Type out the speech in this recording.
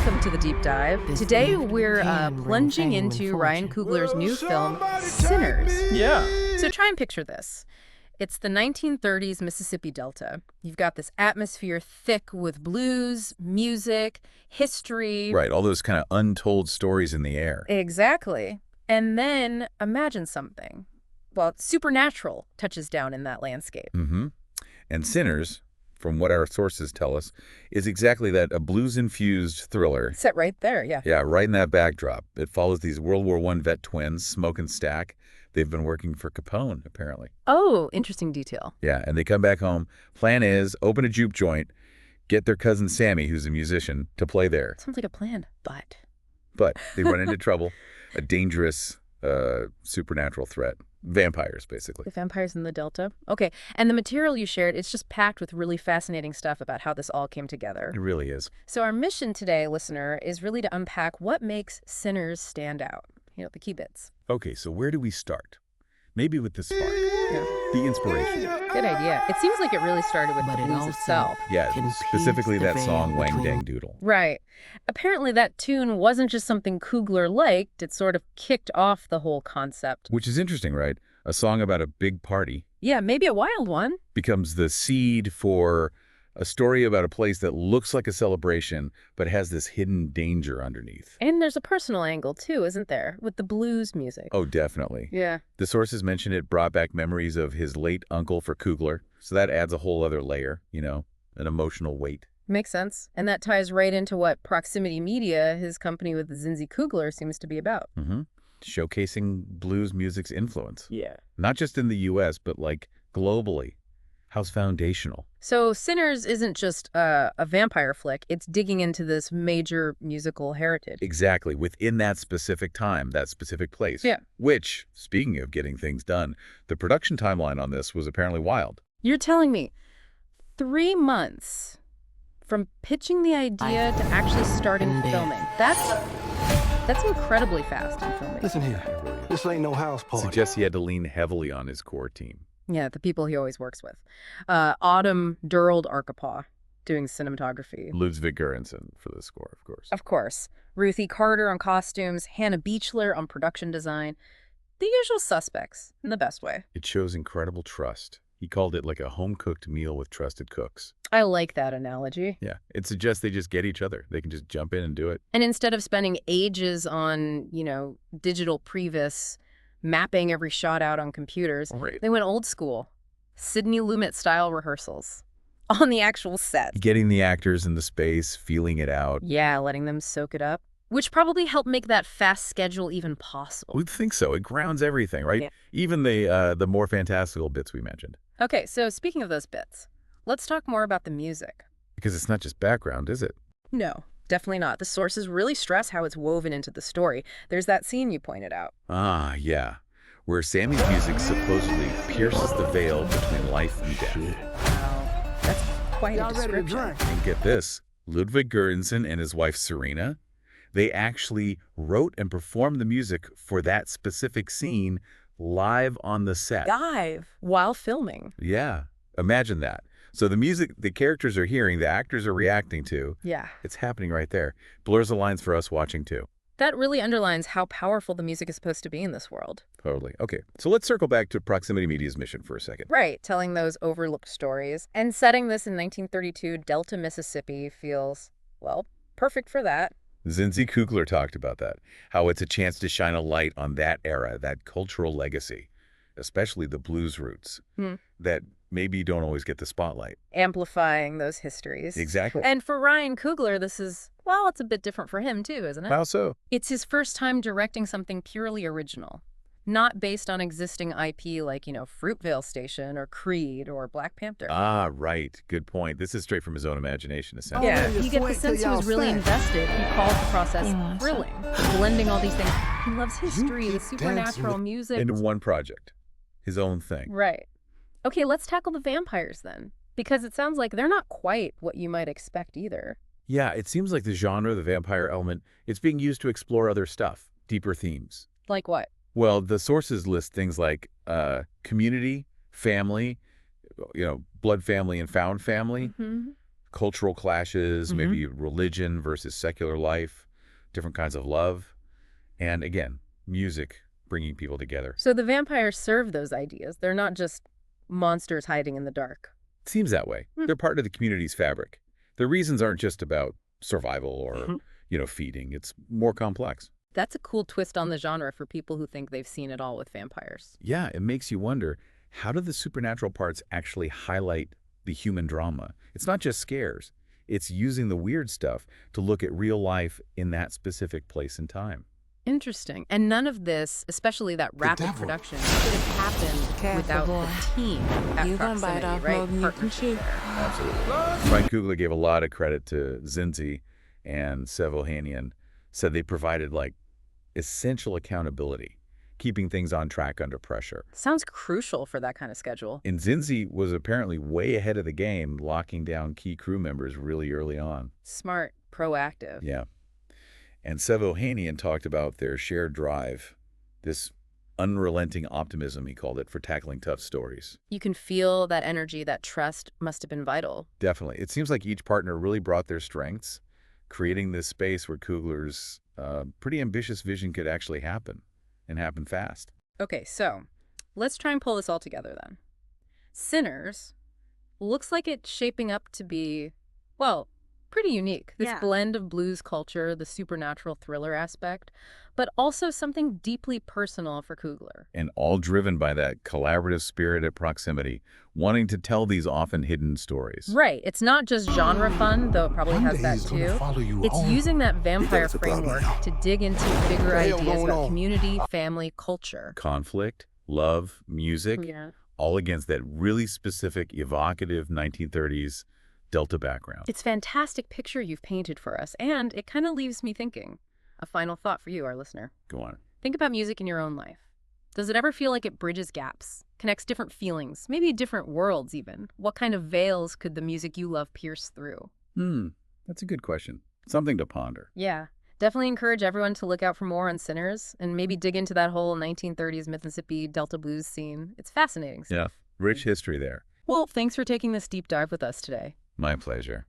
Welcome to the deep dive. Today we're plunging into Ryan Coogler's new film, Sinners. Yeah. So try and picture this. It's the 1930s Mississippi Delta. You've got this atmosphere thick with blues, music, history. Right, all those kind of untold stories in the air. Exactly. And then imagine something. Well, supernatural touches down in that landscape. Mm-hmm. And Sinners, from what our sources tell us, is exactly that, a blues-infused thriller. Set right there, yeah. Yeah, right in that backdrop. It follows these World War I vet twins, Smoke and Stack. They've been working for Capone, apparently. Oh, interesting detail. Yeah, and they come back home. Plan is, open a juke joint, get their cousin Sammy, who's a musician, to play there. Sounds like a plan, but... But they run into trouble. A dangerous supernatural threat. Vampires, basically. The vampires in the Delta. Okay, and the material you shared, it's just packed with really fascinating stuff about how this all came together. It really is. So our mission today, listener, is really to unpack what makes Sinners stand out. You know, the key bits. Okay, so where do we start? Maybe with the spark. Yeah. The inspiration. Good idea. It seems like it really started with the blues itself. Yeah, specifically that song, Wang Dang Doodle. Right. Apparently that tune wasn't just something Coogler liked, it sort of kicked off the whole concept. Which is interesting, right? A song about a big party. Yeah, maybe a wild one. Becomes the seed for a story about a place that looks like a celebration, but has this hidden danger underneath. And there's a personal angle, too, isn't there? With the blues music. Oh, definitely. Yeah. The sources mention it brought back memories of his late uncle for Coogler. So that adds a whole other layer, you know, an emotional weight. Makes sense. And that ties right into what Proximity Media, his company with Zinzi Coogler, seems to be about. Mm-hmm. Showcasing blues music's influence. Yeah. Not just in the U.S., but like globally. How's foundational? So Sinners isn't just a vampire flick. It's digging into this major musical heritage. Exactly. Within that specific time, that specific place. Yeah. Which, speaking of getting things done, the production timeline on this was apparently wild. You're telling me 3 months from pitching the idea to actually starting filming. That's incredibly fast in filming. Listen here, this ain't no house party. Suggests he had to lean heavily on his core team. Yeah, the people he always works with. Autumn Durald Arkapaw doing cinematography. Ludwig Göransson for the score, of course. Of course. Ruthie Carter on costumes, Hannah Beachler on production design. The usual suspects, in the best way. It shows incredible trust. He called it like a home-cooked meal with trusted cooks. I like that analogy. Yeah, it suggests they just get each other. They can just jump in and do it. And instead of spending ages on, you know, digital previs, mapping every shot out on computers, Right. They went old school. Sidney Lumet-style rehearsals. On the actual set. Getting the actors in the space, feeling it out. Yeah, letting them soak it up. Which probably helped make that fast schedule even possible. We'd think so. It grounds everything, right? Yeah. Even the more fantastical bits we mentioned. Okay, so speaking of those bits, let's talk more about the music. Because it's not just background, is it? No, definitely not. The sources really stress how it's woven into the story. There's that scene you pointed out. Ah, yeah. Where Sammy's music supposedly pierces the veil between life and death. Wow, that's quite a Y'all ready to description. drink? And get this, Ludwig Göransson and his wife Serena, they actually wrote and performed the music for that specific scene live on the set. Dive while filming. Yeah, imagine that. So the music the characters are hearing, the actors are reacting to, Yeah. it's happening right there. Blurs the lines for us watching too. That really underlines how powerful the music is supposed to be in this world. Totally. Okay, so let's circle back to Proximity Media's mission for a second. Right, telling those overlooked stories. And setting this in 1932 Delta, Mississippi feels, well, perfect for that. Zinzi Coogler talked about that, how it's a chance to shine a light on that era, that cultural legacy, especially the blues roots, that maybe don't always get the spotlight. Amplifying those histories. Exactly. And for Ryan Coogler, this is, well, it's a bit different for him too, isn't it? How so? It's his first time directing something purely original, not based on existing IP like, you know, Fruitvale Station or Creed or Black Panther. Ah, right. Good point. This is straight from his own imagination, essentially. Yeah, Oh, you get the wait sense he till was y'all really stand. invested. He calls the process thrilling, blending all these things. He loves history, the keep supernatural dancing music. Into one project, his own thing. Right. Okay, let's tackle the vampires then, because it sounds like they're not quite what you might expect either. Yeah, it seems like the genre, the vampire element, it's being used to explore other stuff, deeper themes. Like what? Well, the sources list things like community, family, you know, blood family and found family, cultural clashes, maybe religion versus secular life, different kinds of love, and again, music bringing people together. So the vampires serve those ideas. They're not just monsters hiding in the dark. Seems that way. They're part of the community's fabric. Their reasons aren't just about survival or, feeding. It's more complex. That's a cool twist on the genre for people who think they've seen it all with vampires. Yeah, it makes you wonder, how do the supernatural parts actually highlight the human drama? It's not just scares. It's using the weird stuff to look at real life in that specific place and time. Interesting. And none of this, especially that rapid devil. production, could have happened without boy. the team at You gonna bite Proximity, off right? more than you can Partnership chew. there. Absolutely. Frank Coogler gave a lot of credit to Zinzi and Sevohanian, said they provided essential accountability, keeping things on track under pressure. Sounds crucial for that kind of schedule. And Zinzi was apparently way ahead of the game, locking down key crew members really early on. Smart, proactive. Yeah. And Sevohanian talked about their shared drive, this unrelenting optimism, he called it, for tackling tough stories. You can feel that energy, that trust must have been vital. Definitely. It seems like each partner really brought their strengths, creating this space where Coogler's pretty ambitious vision could actually happen, and happen fast. Okay, so let's try and pull this all together then. Sinners looks like it's shaping up to be, well, pretty unique. This blend of blues culture, the supernatural thriller aspect, but also something deeply personal for Coogler. And all driven by that collaborative spirit at Proximity, wanting to tell these often hidden stories. Right. It's not just genre fun, though it probably has that too. It's using that vampire framework to dig into bigger ideas about community, family, culture. Conflict, love, music, all against that really specific, evocative 1930s Delta background. It's a fantastic picture you've painted for us, and it kind of leaves me thinking. A final thought for you, our listener. Go on. Think about music in your own life. Does it ever feel like it bridges gaps, connects different feelings, maybe different worlds even? What kind of veils could the music you love pierce through? That's a good question. Something to ponder. Yeah. Definitely encourage everyone to look out for more on Sinners and maybe dig into that whole 1930s Mississippi Delta blues scene. It's fascinating stuff. Yeah. Rich history there. Well, thanks for taking this deep dive with us today. My pleasure.